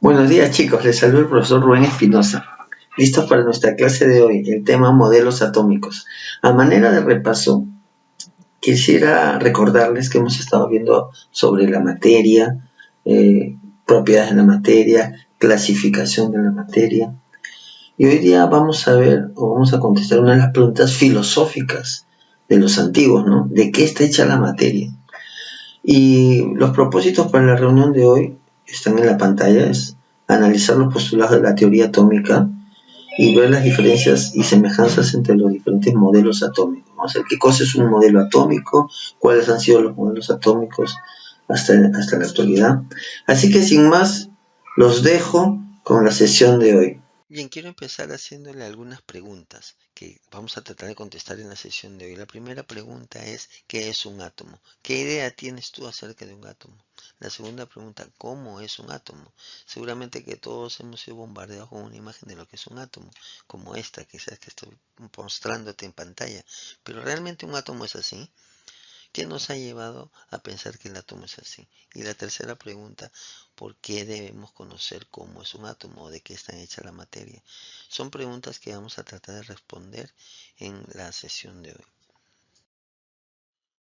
Buenos días chicos, les saluda el profesor Rubén Espinosa. Listos para nuestra clase de hoy, el tema modelos atómicos. A manera de repaso, quisiera recordarles que hemos estado viendo sobre la materia, propiedades de la materia, clasificación de la materia. Y hoy día vamos a ver o vamos a contestar una de las preguntas filosóficas de los antiguos, ¿no? ¿De qué está hecha la materia? Y los propósitos para la reunión de hoy están en la pantalla, es analizar los postulados de la teoría atómica y ver las diferencias y semejanzas entre los diferentes modelos atómicos. Vamos a ver qué cosa es un modelo atómico, cuáles han sido los modelos atómicos hasta la actualidad. Así que sin más, los dejo con la sesión de hoy. Bien, quiero empezar haciéndole algunas preguntas que vamos a tratar de contestar en la sesión de hoy. La primera pregunta es, ¿qué es un átomo? ¿Qué idea tienes tú acerca de un átomo? La segunda pregunta, ¿cómo es un átomo? Seguramente que todos hemos sido bombardeados con una imagen de lo que es un átomo, como esta, quizás que estoy mostrándote en pantalla. Pero ¿realmente un átomo es así? ¿Qué nos ha llevado a pensar que el átomo es así? Y la tercera pregunta, ¿por qué debemos conocer cómo es un átomo o de qué está hecha la materia? Son preguntas que vamos a tratar de responder en la sesión de hoy.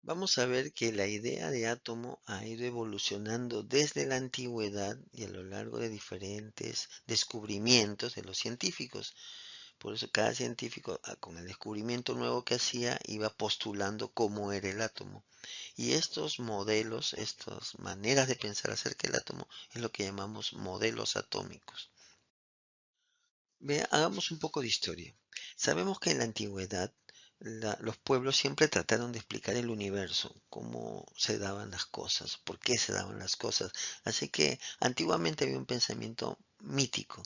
Vamos a ver que la idea de átomo ha ido evolucionando desde la antigüedad y a lo largo de diferentes descubrimientos de los científicos. Por eso cada científico, con el descubrimiento nuevo que hacía, iba postulando cómo era el átomo. Y estos modelos, estas maneras de pensar acerca del átomo, es lo que llamamos modelos atómicos. Hagamos un poco de historia. Sabemos que en la antigüedad los pueblos siempre trataron de explicar el universo, cómo se daban las cosas, por qué se daban las cosas. Así que antiguamente había un pensamiento mítico,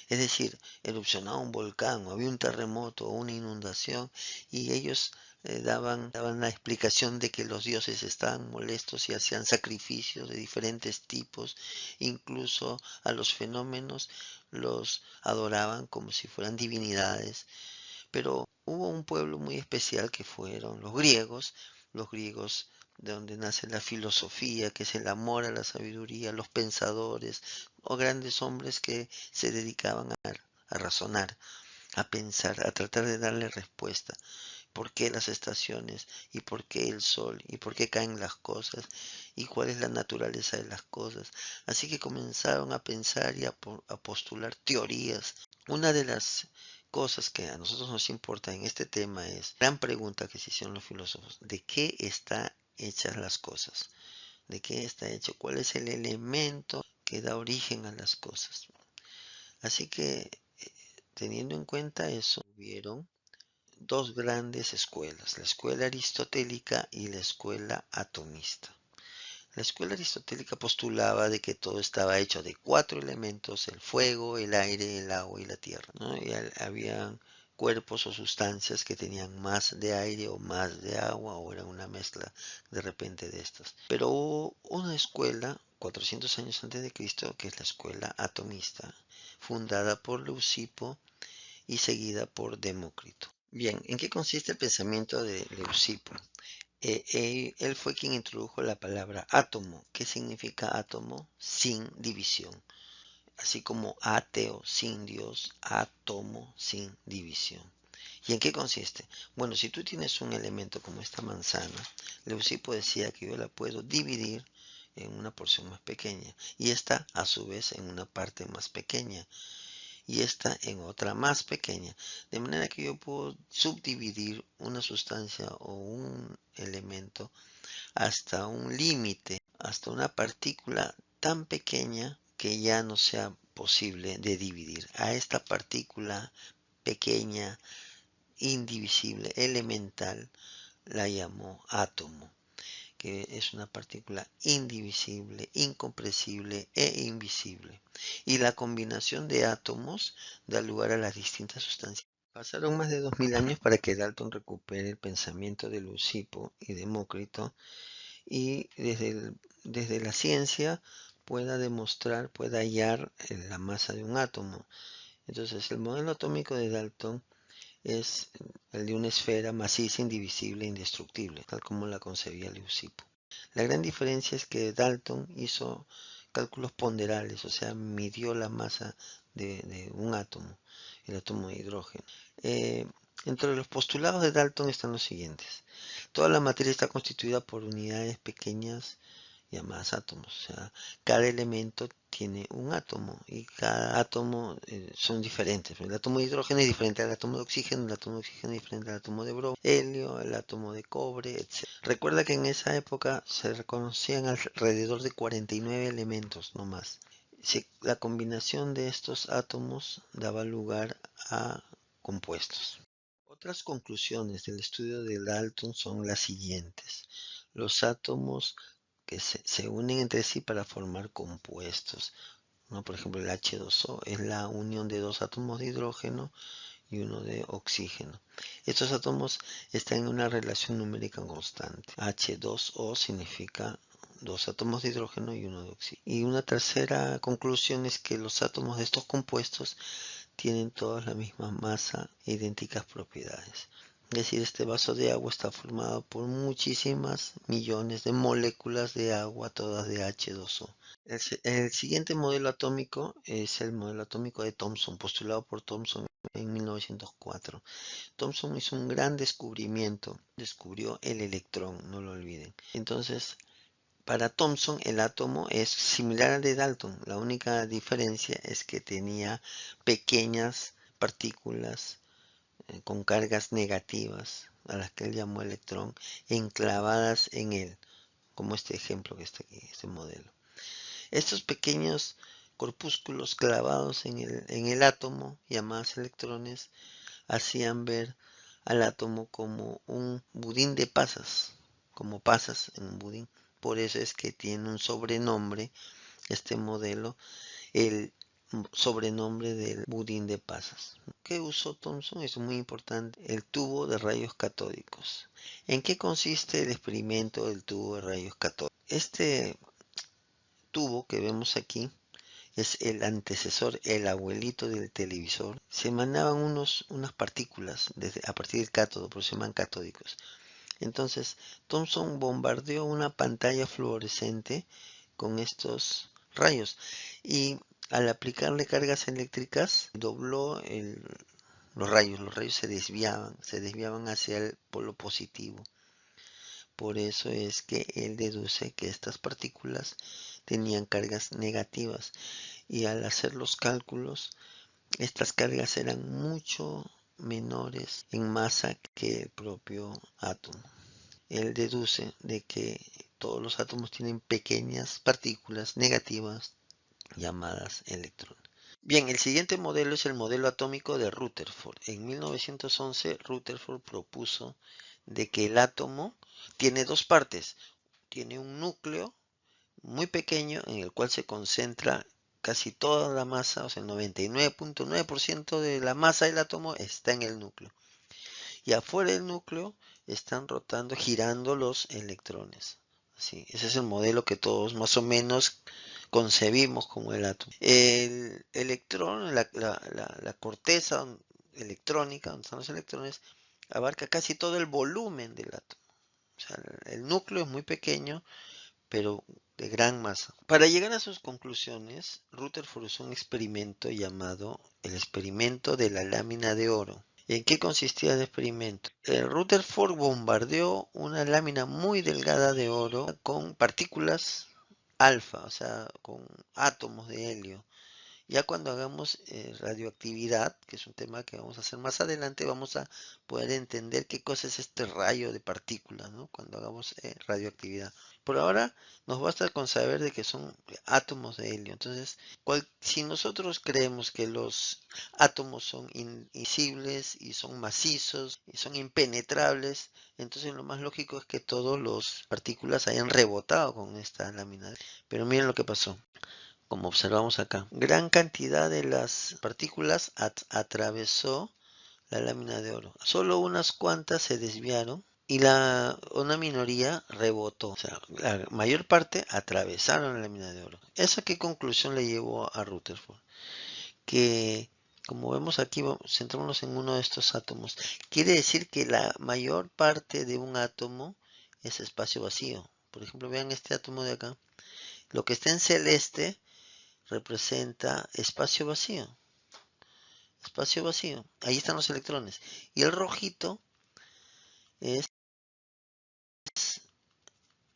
es decir, erupcionaba un volcán, o había un terremoto o una inundación, y ellos daban la explicación de que los dioses estaban molestos y hacían sacrificios de diferentes tipos, incluso a los fenómenos los adoraban como si fueran divinidades. Pero hubo un pueblo muy especial que fueron los griegos de donde nace la filosofía, que es el amor a la sabiduría, los pensadores o grandes hombres que se dedicaban a razonar, a pensar, a tratar de darle respuesta. ¿Por qué las estaciones? ¿Y por qué el sol? ¿Y por qué caen las cosas? ¿Y cuál es la naturaleza de las cosas? Así que comenzaron a pensar y a postular teorías. Una de las cosas que a nosotros nos importa en este tema es, gran pregunta que se hicieron los filósofos, ¿de qué están hechas las cosas? ¿De qué está hecho? ¿Cuál es el elemento que da origen a las cosas? Así que, teniendo en cuenta eso, hubieron dos grandes escuelas, la escuela aristotélica y la escuela atomista. La escuela aristotélica postulaba de que todo estaba hecho de cuatro elementos: el fuego, el aire, el agua y la tierra, ¿no? Y habían cuerpos o sustancias que tenían más de aire o más de agua, o era una mezcla de repente de estas. Pero hubo una escuela 400 años antes de Cristo, que es la escuela atomista, fundada por Leucipo y seguida por Demócrito. Bien, ¿en qué consiste el pensamiento de Leucipo? Él fue quien introdujo la palabra átomo. ¿Qué significa átomo? Sin división. Así como ateo, sin Dios, átomo, sin división. ¿Y en qué consiste? Bueno, si tú tienes un elemento como esta manzana, Leucipo decía que yo la puedo dividir en una porción más pequeña y esta a su vez en una parte más pequeña y esta en otra más pequeña, de manera que yo puedo subdividir una sustancia o un elemento hasta un límite, hasta una partícula tan pequeña que ya no sea posible de dividir. A esta partícula pequeña, indivisible, elemental, la llamó átomo, que es una partícula indivisible, incompresible e invisible. Y la combinación de átomos da lugar a las distintas sustancias. Pasaron más de 2000 años para que Dalton recupere el pensamiento de Leucipo y Demócrito y desde la ciencia pueda demostrar, pueda hallar la masa de un átomo. Entonces, el modelo atómico de Dalton es el de una esfera maciza, indivisible e indestructible, tal como la concebía Leucipo. La gran diferencia es que Dalton hizo cálculos ponderales, o sea, midió la masa de un átomo, el átomo de hidrógeno. Entre los postulados de Dalton están los siguientes. Toda la materia está constituida por unidades pequeñas llamadas átomos. O sea, cada elemento tiene un átomo y cada átomo son diferentes. El átomo de hidrógeno es diferente al átomo de oxígeno, el átomo de oxígeno es diferente al átomo de bromo, helio, el átomo de cobre, etc. Recuerda que en esa época se reconocían alrededor de 49 elementos, no más. La combinación de estos átomos daba lugar a compuestos. Otras conclusiones del estudio de Dalton son las siguientes. Los átomos que se unen entre sí para formar compuestos, ¿no? Por ejemplo, el H2O es la unión de dos átomos de hidrógeno y uno de oxígeno. Estos átomos están en una relación numérica constante. H2O significa dos átomos de hidrógeno y uno de oxígeno. Y una tercera conclusión es que los átomos de estos compuestos tienen todas la misma masa e idénticas propiedades. Es decir, este vaso de agua está formado por muchísimas millones de moléculas de agua, todas de H2O. El siguiente modelo atómico es el modelo atómico de Thomson, postulado por Thomson en 1904. Thomson hizo un gran descubrimiento, descubrió el electrón, no lo olviden. Entonces, para Thomson el átomo es similar al de Dalton, la única diferencia es que tenía pequeñas partículas con cargas negativas, a las que él llamó electrón, enclavadas en él, como este ejemplo que está aquí, este modelo. Estos pequeños corpúsculos clavados en el átomo, llamados electrones, hacían ver al átomo como un budín de pasas, como pasas en un budín. Por eso es que tiene un sobrenombre, este modelo, el sobrenombre del budín de pasas. ¿Qué usó Thomson? Es muy importante. El tubo de rayos catódicos. ¿En qué consiste el experimento del tubo de rayos catódicos? Este tubo que vemos aquí es el antecesor, el abuelito del televisor. Se emanaban unas partículas a partir del cátodo, por eso se llaman catódicos. Entonces, Thomson bombardeó una pantalla fluorescente con estos rayos y al aplicarle cargas eléctricas dobló los rayos se desviaban hacia el polo positivo. Por eso es que él deduce que estas partículas tenían cargas negativas y al hacer los cálculos, estas cargas eran mucho menores en masa que el propio átomo. Él deduce de que todos los átomos tienen pequeñas partículas negativas llamadas electrones. Bien, el siguiente modelo es el modelo atómico de Rutherford. En 1911, Rutherford propuso de que el átomo tiene dos partes. Tiene un núcleo muy pequeño en el cual se concentra casi toda la masa, o sea, el 99.9% de la masa del átomo está en el núcleo. Y afuera del núcleo están rotando, girando los electrones. Así, ese es el modelo que todos más o menos concebimos como el átomo. El electrón, la corteza electrónica, donde están los electrones, abarca casi todo el volumen del átomo. O sea, el núcleo es muy pequeño, pero de gran masa. Para llegar a sus conclusiones, Rutherford usó un experimento llamado el experimento de la lámina de oro. ¿En qué consistía el experimento? Rutherford bombardeó una lámina muy delgada de oro con partículas alfa, o sea, con átomos de helio. Ya cuando hagamos radioactividad, que es un tema que vamos a hacer más adelante, vamos a poder entender qué cosa es este rayo de partículas, ¿no? Cuando hagamos radioactividad. Por ahora nos basta con saber de que son átomos de helio. Entonces, si nosotros creemos que los átomos son invisibles y son macizos y son impenetrables, entonces lo más lógico es que todas las partículas hayan rebotado con esta lámina. Pero miren lo que pasó. Como observamos acá, gran cantidad de las partículas atravesó la lámina de oro. Solo unas cuantas se desviaron y una minoría rebotó. O sea, la mayor parte atravesaron la lámina de oro. ¿Esa qué conclusión le llevó a Rutherford? Que, como vemos aquí, centrémonos en uno de estos átomos. Quiere decir que la mayor parte de un átomo es espacio vacío. Por ejemplo, vean este átomo de acá. Lo que está en celeste representa espacio vacío. Espacio vacío. Ahí están los electrones. Y el rojito es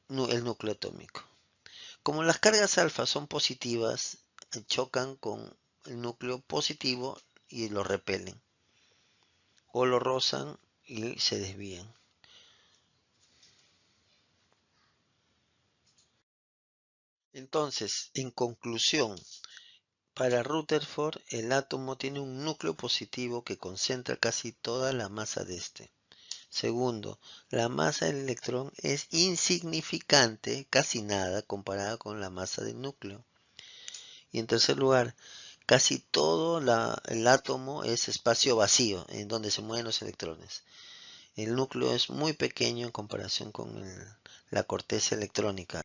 el núcleo atómico. Como las cargas alfa son positivas, chocan con el núcleo positivo y lo repelen. O lo rozan y se desvían. Entonces, en conclusión, para Rutherford, el átomo tiene un núcleo positivo que concentra casi toda la masa de este. Segundo, la masa del electrón es insignificante, casi nada, comparada con la masa del núcleo. Y en tercer lugar, casi todo el átomo es espacio vacío, en donde se mueven los electrones. El núcleo es muy pequeño en comparación con la corteza electrónica.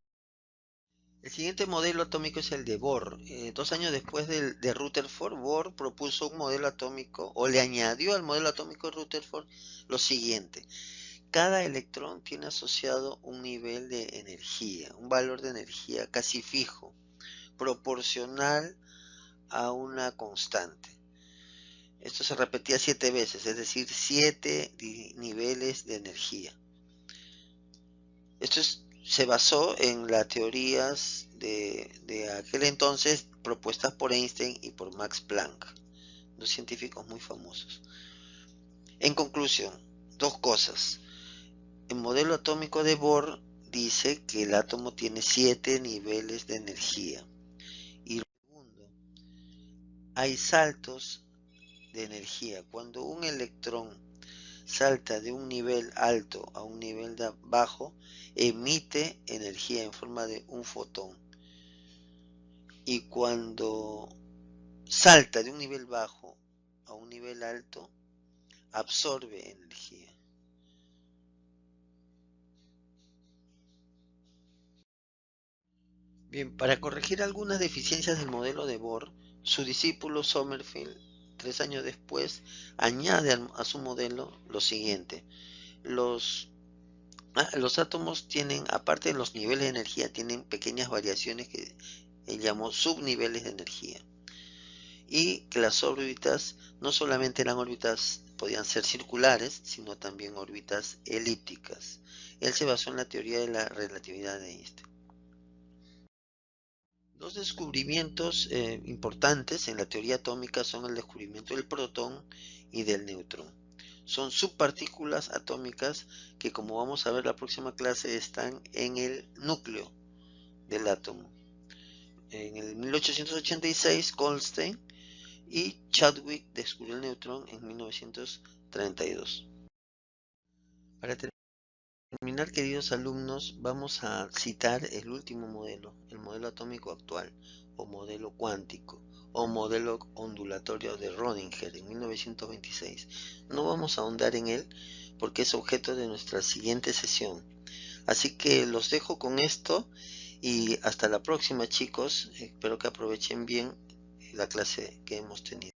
El siguiente modelo atómico es el de Bohr. 2 años después de Rutherford, Bohr propuso un modelo atómico, o le añadió al modelo atómico de Rutherford lo siguiente. Cada electrón tiene asociado un nivel de energía, un valor de energía casi fijo, proporcional a una constante. Esto se repetía 7 veces, es decir, 7 niveles de energía. Esto se basó en las teorías de aquel entonces propuestas por Einstein y por Max Planck, dos científicos muy famosos. En conclusión, dos cosas. El modelo atómico de Bohr dice que el átomo tiene 7 niveles de energía. Y segundo, hay saltos de energía. Cuando un electrón salta de un nivel alto a un nivel bajo, emite energía en forma de un fotón. Y cuando salta de un nivel bajo a un nivel alto, absorbe energía. Bien, para corregir algunas deficiencias del modelo de Bohr, su discípulo Sommerfeld, 3 años después, añade a su modelo lo siguiente. Los átomos tienen, aparte de los niveles de energía, tienen pequeñas variaciones que él llamó subniveles de energía. Y que las órbitas no solamente eran órbitas, podían ser circulares, sino también órbitas elípticas. Él se basó en la teoría de la relatividad de Einstein. Dos descubrimientos importantes en la teoría atómica son el descubrimiento del protón y del neutrón. Son subpartículas atómicas que, como vamos a ver la próxima clase, están en el núcleo del átomo. En el 1886, Goldstein y Chadwick descubrió el neutrón en 1932. Para terminar, queridos alumnos, vamos a citar el último modelo, el modelo atómico actual, o modelo cuántico, o modelo ondulatorio de Rödinger en 1926. No vamos a ahondar en él porque es objeto de nuestra siguiente sesión. Así que los dejo con esto y hasta la próxima, chicos. Espero que aprovechen bien la clase que hemos tenido.